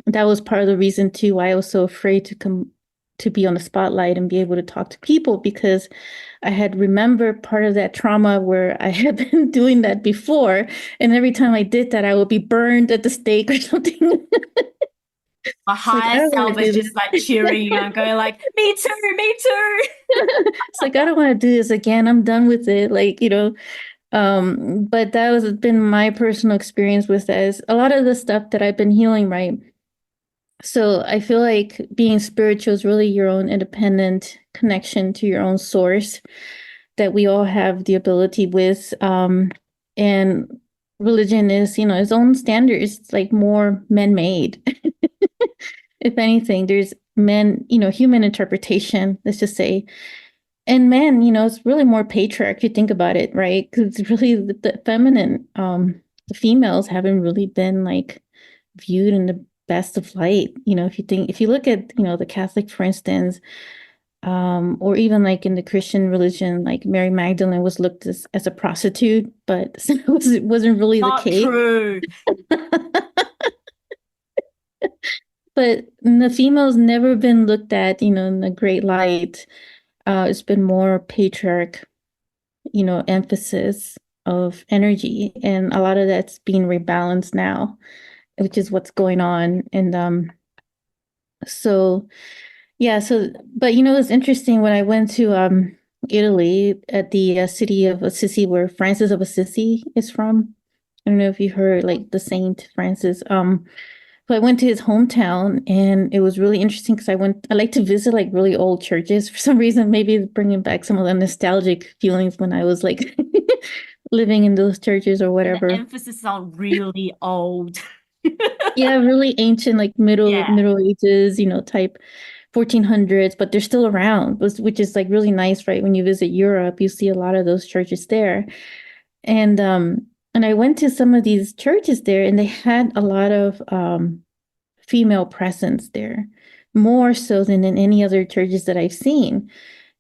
that was part of the reason too why I was so afraid to come to be on the spotlight and be able to talk to people because I had remembered part of that trauma where I had been doing that before. And every time I did that, I would be burned at the stake or something. My It's like, I higher don't want self to is do just this. like cheering you and going like, me too, me too. It's like, I don't want to do this again. I'm done with it. Like, but that was been my personal experience with this. A lot of the stuff that I've been healing, right? So I feel like being spiritual is really your own independent connection to your own source that we all have the ability with. And religion is, its own standards, like more man-made. If anything, there's human interpretation, let's just say. And men, it's really more patriarch if you think about it, right? Because it's really the feminine, the females haven't really been like viewed in the best of light. If you look at, the Catholic, for instance, or even like in the Christian religion, like Mary Magdalene was looked as a prostitute, but it wasn't really the Not case. true. But the female's never been looked at, in a great light. It's been more patriarch, emphasis of energy, and a lot of that's being rebalanced now, which is what's going on. And so yeah, but it's interesting when I went to Italy at the city of Assisi where Francis of Assisi is from. I don't know if you heard like the Saint Francis. But I went to his hometown and it was really interesting because I like to visit like really old churches for some reason, maybe bringing back some of the nostalgic feelings when I was like living in those churches or And the whatever. emphasis on really old. Yeah, really ancient, like Yeah. Middle Ages, type 1400s, but they're still around, which is like really nice, right? When you visit Europe, you see a lot of those churches there. And I went to some of these churches there and they had a lot of female presence there, more so than in any other churches that I've seen.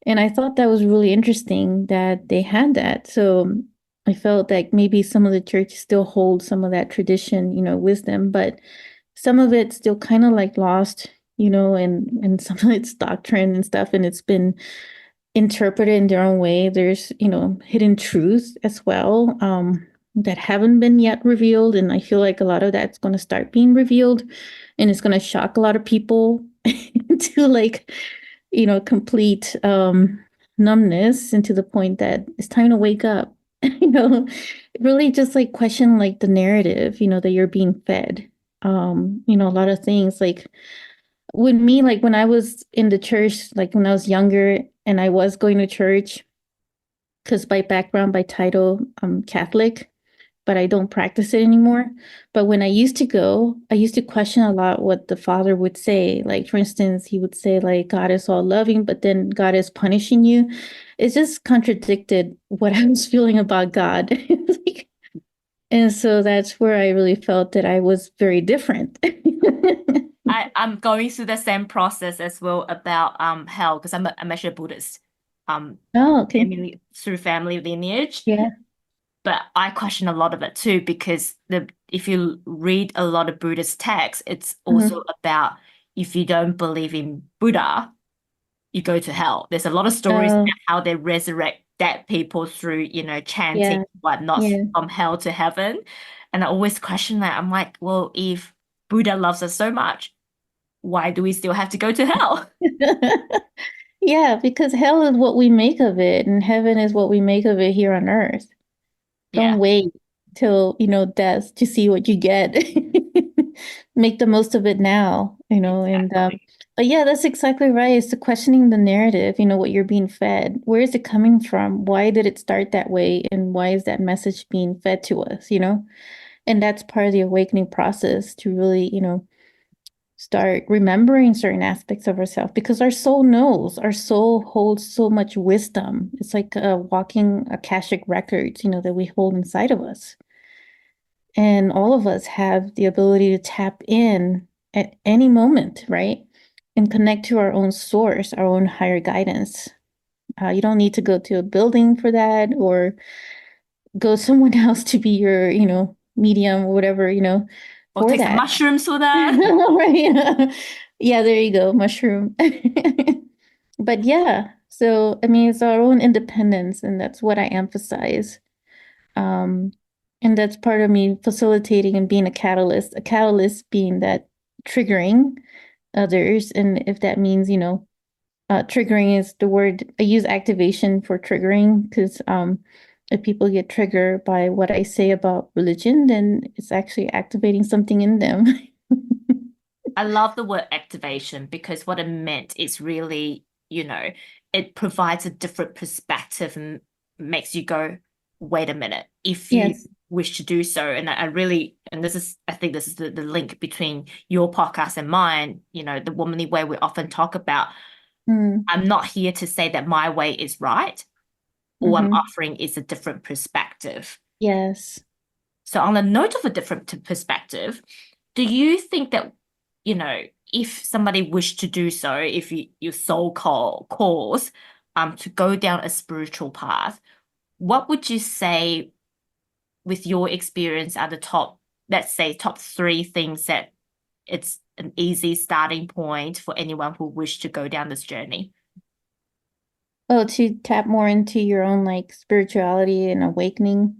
And I thought that was really interesting that they had that. So I felt like maybe some of the churches still hold some of that tradition, wisdom, but some of it's still kind of like lost, and some of its doctrine and stuff, and it's been interpreted in their own way. There's, hidden truths as well, that haven't been yet revealed. And I feel like a lot of that's going to start being revealed and it's going to shock a lot of people into like, complete numbness and to the point that it's time to wake up. Really just like question like the narrative, that you're being fed. A lot of things like with me, like when I was in the church, like when I was younger and I was going to church, because by background, by title, I'm Catholic, but I don't practice it anymore. But when I used to go, I used to question a lot what the father would say. Like, for instance, he would say, like, God is all loving, but then God is punishing you. It just contradicted what I was feeling about God. Like, and so that's where I really felt that I was very different. I'm going through the same process as well about hell because I'm actually a Buddhist. Um Oh, okay. through family lineage. Yeah. But I question a lot of it too because the if you read a lot of Buddhist texts, it's also Mhm. about if you don't believe in Buddha, you go to hell. There's a lot of stories Oh, about how they resurrect dead people through, chanting yeah. whatnot Yeah. from hell to heaven. And I always question that. I'm like, well, if Buddha loves us so much, why do we still have to go to hell? Yeah, because hell is what we make of it, and heaven is what we make of it here on earth. Don't Yeah, wait till, death to see what you get. Make the most of it now, and exactly. but yeah, that's exactly right. It's the questioning the narrative, what you're being fed. Where is it coming from? Why did it start that way? And why is that message being fed to us, And that's part of the awakening process to really, start remembering certain aspects of ourselves because our soul knows, our soul holds so much wisdom. It's like walking Akashic records, that we hold inside of us. And all of us have the ability to tap in at any moment, right? And connect to our own source, our own higher guidance. You don't need to go to a building for that or go someone else to be your, medium or whatever, Or for take some that. mushrooms for that. Right. Yeah, there you go, mushroom. But yeah, so I mean, it's our own independence, and that's what I emphasize. Um, and that's part of me facilitating and being a catalyst being that triggering others. And if that means, triggering is the word I use activation for triggering because if people get triggered by what I say about religion, then it's actually activating something in them. I love the word activation because what it meant is really, it provides a different perspective and makes you go, wait a minute, if you Yes. wish to do so. And I really, and I think this is the link between your podcast and mine, the womanly way we often talk about. Mm, I'm not here to say that my way is right. All I'm hmm. offering is a different perspective. Yes. So, on a note of a different perspective, do you think that, if somebody wished to do so, if your soul calls to go down a spiritual path, what would you say with your experience are the top, let's say, top three things that it's an easy starting point for anyone who wish to go down this journey? Oh, to tap more into your own like spirituality and awakening.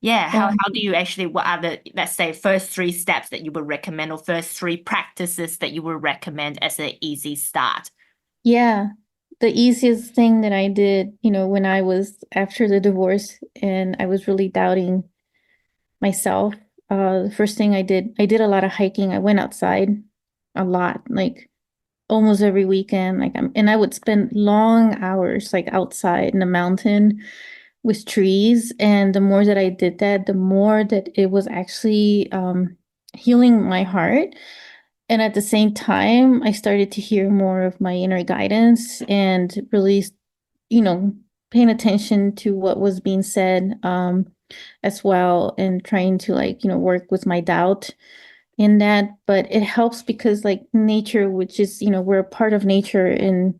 Yeah, Um, how do you actually, what are the, let's say, first three steps that you would recommend or first three practices that you would recommend as an easy start? yeah. The easiest thing that I did, when I was after the divorce and I was really doubting myself, the first thing I did a lot of hiking. I went outside a lot, like almost every weekend. And I would spend long hours like outside in the mountain with trees. And the more that I did that, the more that it was actually healing my heart. And at the same time, I started to hear more of my inner guidance and really, you know, paying attention to what was being said as well and trying to like, work with my doubt in that. But it helps because like nature, which is, we're a part of nature and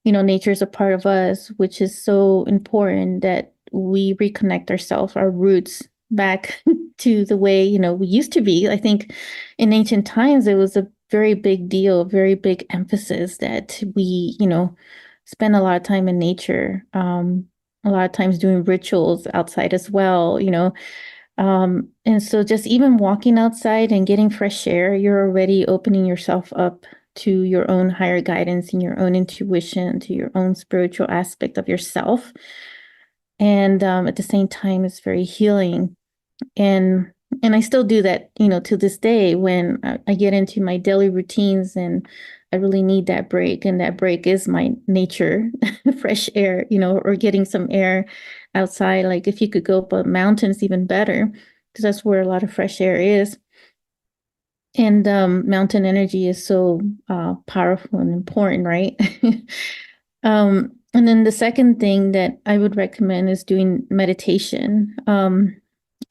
nature is a part of us, which is so important that we reconnect ourselves, our roots back to the way, we used to be. I think in ancient times, it was a very big deal, a very big emphasis that we, spend a lot of time in nature, a lot of times doing rituals outside as well, and so just even walking outside and getting fresh air, you're already opening yourself up to your own higher guidance and your own intuition, to your own spiritual aspect of yourself. And at the same time, it's very healing. And and I still do that, to this day when I get into my daily routines and I really need that break. And that break is my nature, fresh air, or getting some air outside. Like if you could go up a mountain, it's even better because that's where a lot of fresh air is. And mountain energy is so powerful and important, right? And then the second thing that I would recommend is doing meditation.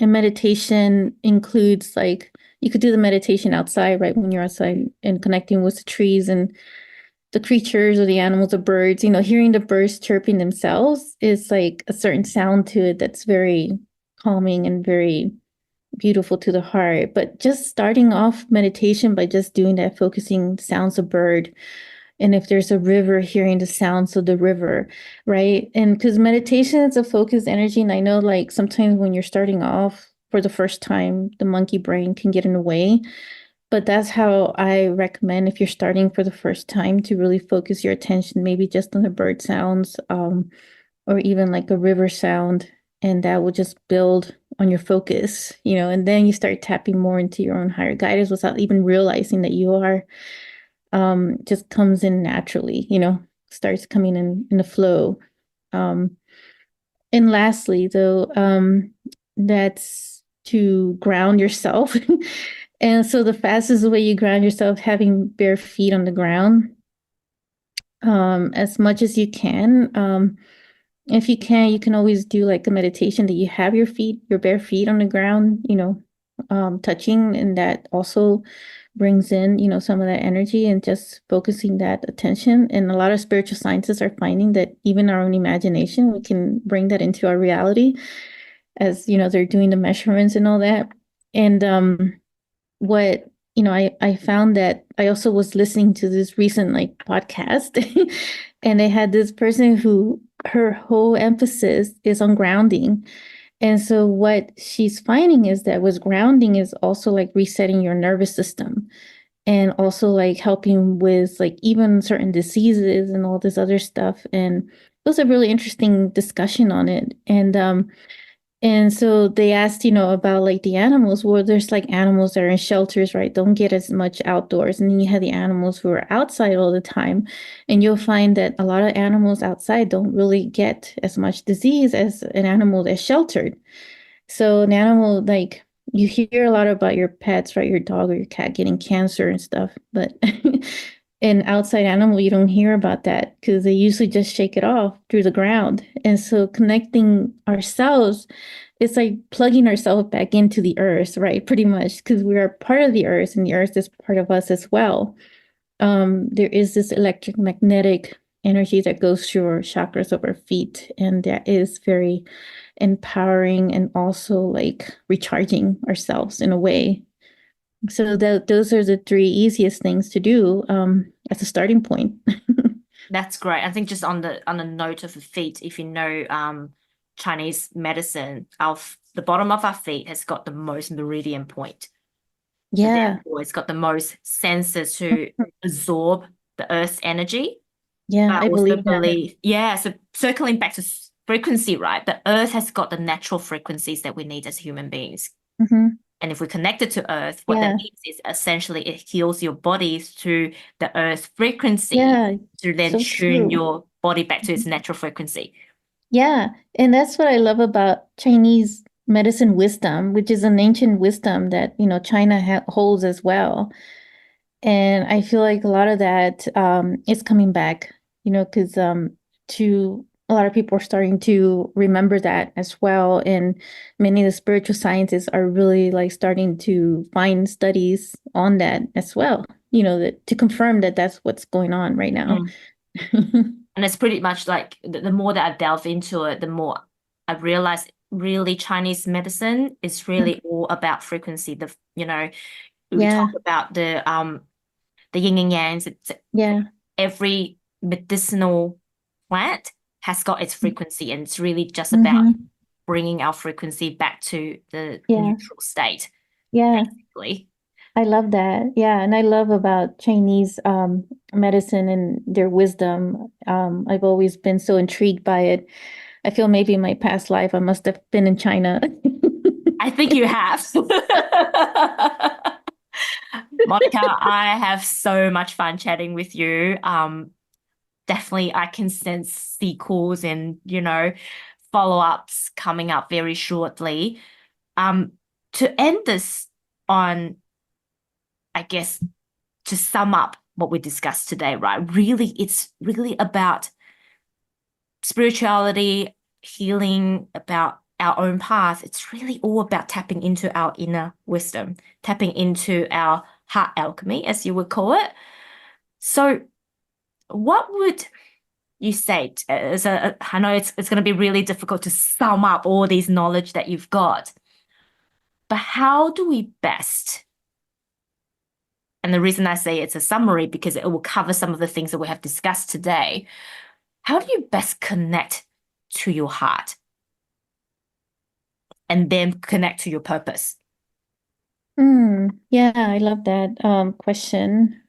And meditation includes like you could do the meditation outside, right? When you're outside and connecting with the trees and the creatures or the animals, the birds, hearing the birds chirping themselves is like a certain sound to it that's very calming and very beautiful to the heart. But just starting off meditation by just doing that, focusing sounds of bird. And if there's a river, hearing the sounds of the river, right? And because meditation is a focused energy. And I know like sometimes when you're starting off for the first time, the monkey brain can get in the way. But that's how I recommend if you're starting for the first time to really focus your attention, maybe just on the bird sounds, or even like a river sound, and that will just build on your focus, and then you start tapping more into your own higher guidance without even realizing that you are, just comes in naturally, starts coming in the flow. Um, and lastly, though, that's to ground yourself. And so the fastest way you ground yourself, having bare feet on the ground, as much as you can. If you can, you can always do like a meditation that you have your bare feet on the ground, touching, and that also brings in, some of that energy and just focusing that attention. And a lot of spiritual scientists are finding that even our own imagination, we can bring that into our reality as, they're doing the measurements and all that. And what I found that I also was listening to this recent like podcast and they had this person who her whole emphasis is on grounding. And so what she's finding is that with grounding is also like resetting your nervous system and also like helping with like even certain diseases and all this other stuff. And it was a really interesting discussion on it. And so they asked, about like the animals. Well, there's like animals that are in shelters, right? Don't get as much outdoors. And then you have the animals who are outside all the time. And you'll find that a lot of animals outside don't really get as much disease as an animal that's sheltered. So an animal, like you hear a lot about your pets, right? Your dog or your cat getting cancer and stuff. But an outside animal, you don't hear about that because they usually just shake it off through the ground. And so connecting ourselves, it's like plugging ourselves back into the earth, right? Pretty much because we are part of the earth and the earth is part of us as well. There is this electromagnetic energy that goes through our chakras of our feet, and that is very empowering and also like recharging ourselves in a way. So those are the three easiest things to do as a starting point. That's great. I think just on the note of the feet, if you know Chinese medicine, the bottom of our feet has got the most meridian point. So Yeah. therefore it's got the most sensors to absorb the earth's energy. Yeah, I I also believe that. believe, yeah, so circling back to frequency, right? The earth has got the natural frequencies that we need as human beings. Hmm. And if we connect it to earth, what that Yeah. means is essentially it heals your body through the earth frequency Yeah. to then So tune true. your body back to its natural frequency. Yeah. And that's what I love about Chinese medicine wisdom, which is an ancient wisdom that, China holds as well. And I feel like a lot of that is coming back, because to a lot of people are starting to remember that as well. And many of the spiritual scientists are really like starting to find studies on that as well, that to confirm that that's what's going on right now. Mm. And it's pretty much like the more that I delve into it, the more I realize really Chinese medicine is really all about frequency. We talk Yeah, about the yin and yangs. yeah, Every medicinal plant has got its frequency, and it's really just about hmm, bringing our frequency back to the yeah, neutral state, yeah. basically. I love that. Yeah, and I love about Chinese medicine and their wisdom. I've always been so intrigued by it. I feel maybe in my past life I must have been in China. I think you have. Monica, I have so much fun chatting with you. Definitely I can sense sequels and, follow-ups coming up very shortly. Um, to end this on, I guess, to sum up what we discussed today, right? Really, it's really about spirituality, healing, about our own path. It's really all about tapping into our inner wisdom, tapping into our heart alchemy, as you would call it. So, what would you say I know it's going to be really difficult to sum up all these knowledge that you've got, but how do we best, and the reason I say it's a summary because it will cover some of the things that we have discussed today, how do you best connect to your heart and then connect to your purpose? Yeah, I love that question.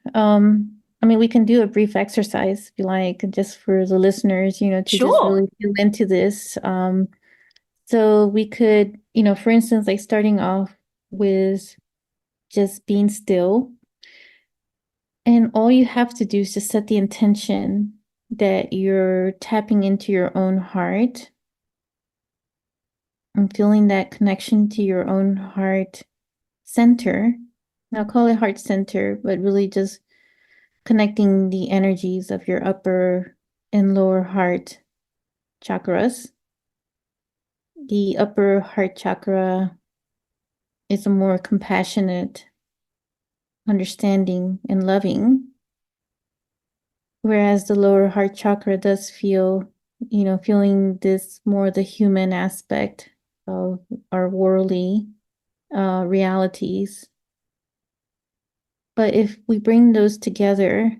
I mean, we can do a brief exercise if you like, just for the listeners, to just Sure. really feel into this. So we could, for instance, like starting off with just being still. And all you have to do is just set the intention that you're tapping into your own heart and feeling that connection to your own heart center. I'll call it heart center, but really just connecting the energies of your upper and lower heart chakras. The upper heart chakra is a more compassionate, understanding, and loving, whereas the lower heart chakra does feel, feeling this more the human aspect of our worldly realities. But if we bring those together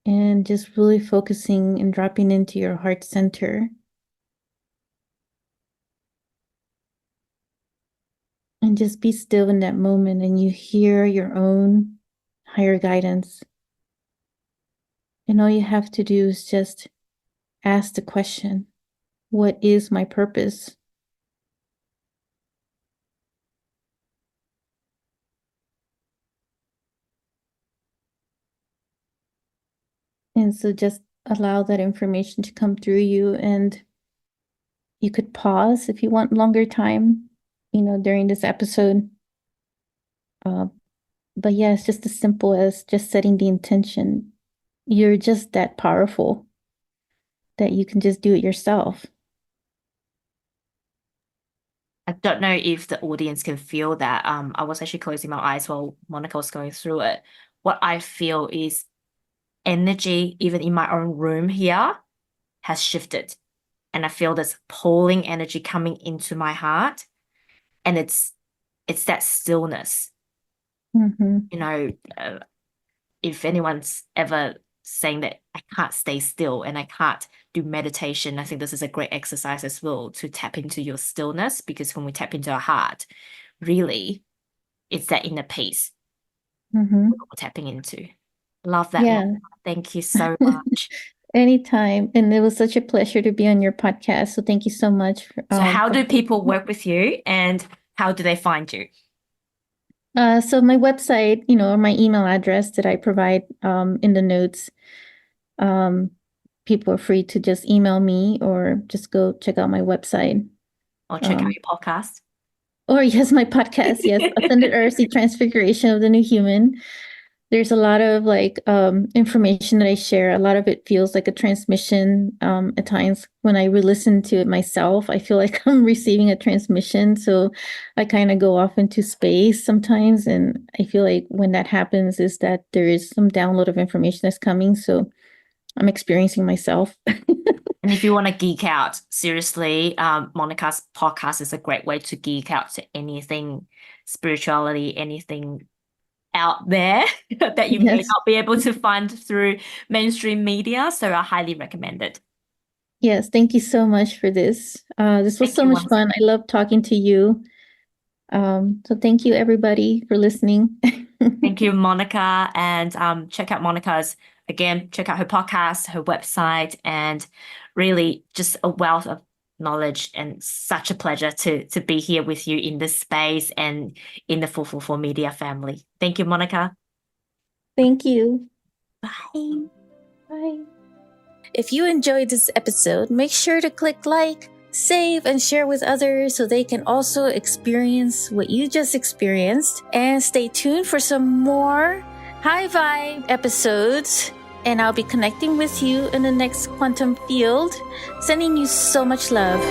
and just really focusing and dropping into your heart center and just be still in that moment and you hear your own higher guidance. And all you have to do is just ask the question, what is my purpose? And so just allow that information to come through you, and you could pause if you want longer time, during this episode. But yeah, it's just as simple as just setting the intention. You're just that powerful that you can just do it yourself. I don't know if the audience can feel that. I was actually closing my eyes while Monica was going through it. What I feel is energy, even in my own room here, has shifted. And I feel this pulling energy coming into my heart. And it's that stillness. Mm-hmm. If anyone's ever saying that I can't stay still and I can't do meditation, I think this is a great exercise as well to tap into your stillness, because when we tap into our heart, really, it's that inner peace Mm-hmm. we're tapping into. Love that. Yeah. Love. Thank you so much. Anytime. And it was such a pleasure to be on your podcast. So thank you so much So how for do people work with you and how do they find you? so my website, or my email address that I provide in the notes. People are free to just email me or just go check out my website. Or check out your podcast. Or yes, my podcast, yes, Ascended Earth, the Transfiguration of the New Human. There's a lot of information that I share. A lot of it feels like a transmission. At times when I re-listen to it myself, I feel like I'm receiving a transmission. So I kind of go off into space sometimes. And I feel like when that happens is that there is some download of information that's coming. So I'm experiencing myself. And if you want to geek out, seriously, Monica's podcast is a great way to geek out to anything spirituality, anything out there that you may Yes. not be able to find through mainstream media. So I highly recommend it. Yes. Thank you so much for this. This was Thank so you much once fun. I love talking to you. So thank you everybody for listening. Thank you, Monica. And check out check out her podcast, her website, and really just a wealth of knowledge and such a pleasure to be here with you in this space and in the 444 Media family. Thank you, Monica. Thank you. Bye. Bye. If you enjoyed this episode, make sure to click like, save, and share with others so they can also experience what you just experienced. And stay tuned for some more high vibe episodes. And I'll be connecting with you in the next quantum field. Sending you so much love.